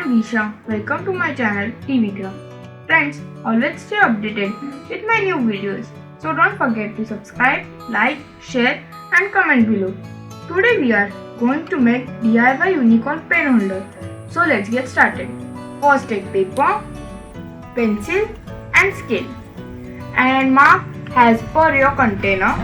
Disha. Welcome to my channel TV Craft. Friends, always stay updated with my new videos. So don't forget to subscribe, like, share and comment below. Today we are going to make DIY unicorn pen holder. So let's get started. First take paper, pencil and scale and mark as per your container.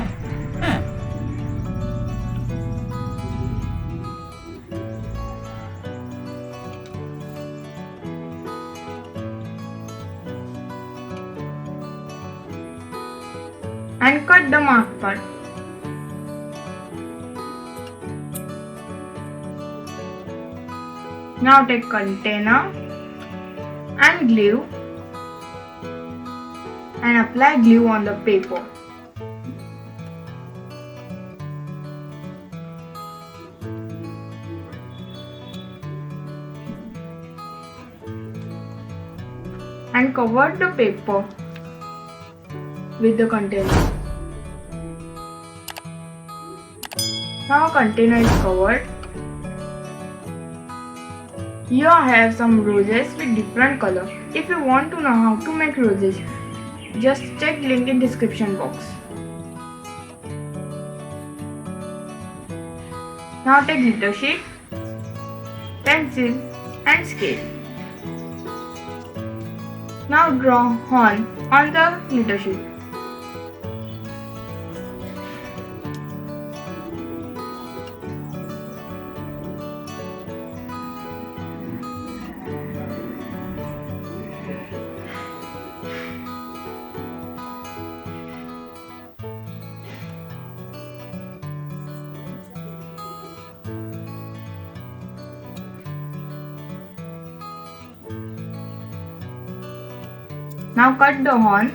And cut the mark part. Now take container and glue and apply glue on the paper. And cover the paper with the container. Now container is covered. Here I have some roses with different color. If you want to know how to make roses, just check link in description box. Now take glitter sheet, pencil and scale. Now draw horn on the glitter sheet. Now cut the horn.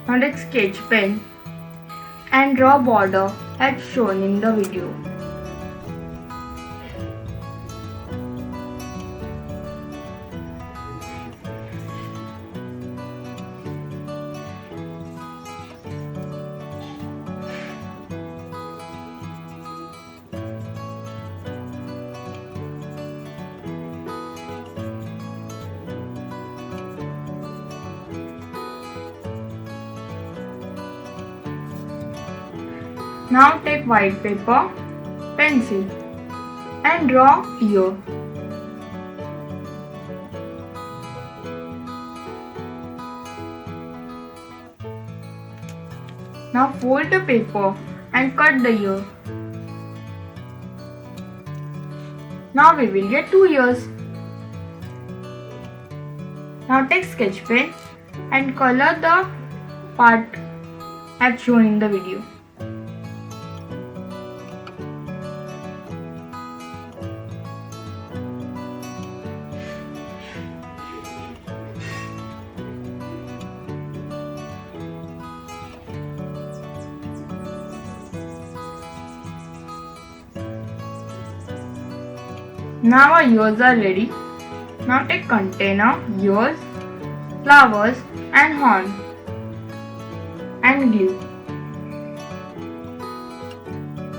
Now take sketch pen and draw border as shown in the video. Now take white paper, pencil and draw ear. Now fold the paper and cut the ear. Now we will get 2 ears. Now take sketch pen and color the part as shown in the video. Now our ears are ready. Now take container, ears, flowers and horn and glue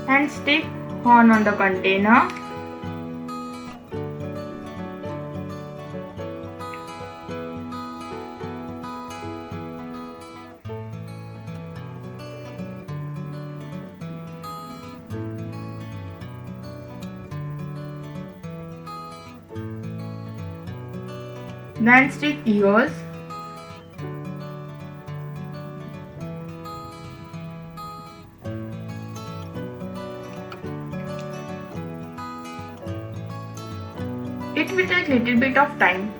and stick horn on the container. Then stick ears. It will take little bit of time.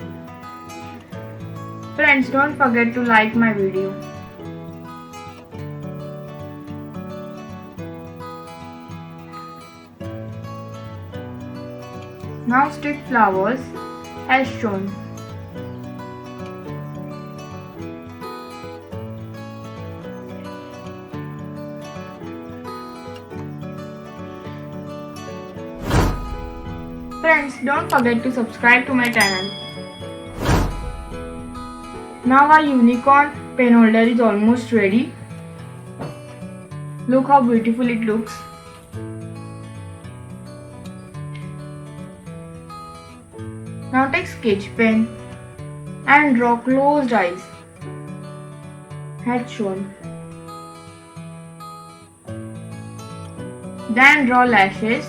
Friends, don't forget to like my video. Now stick flowers as shown. Friends, don't forget to subscribe to my channel. Now our unicorn pen holder is almost ready. Look how beautiful it looks. Now take sketch pen and draw closed eyes, head shown. Then draw lashes.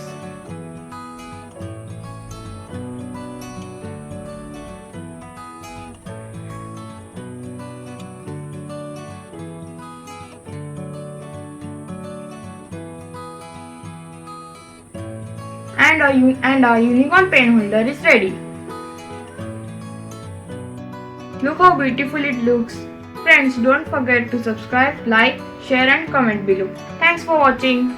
And our unicorn pen holder is ready. Look how beautiful it looks. Friends, don't forget to subscribe, like, share and comment below. Thanks for watching.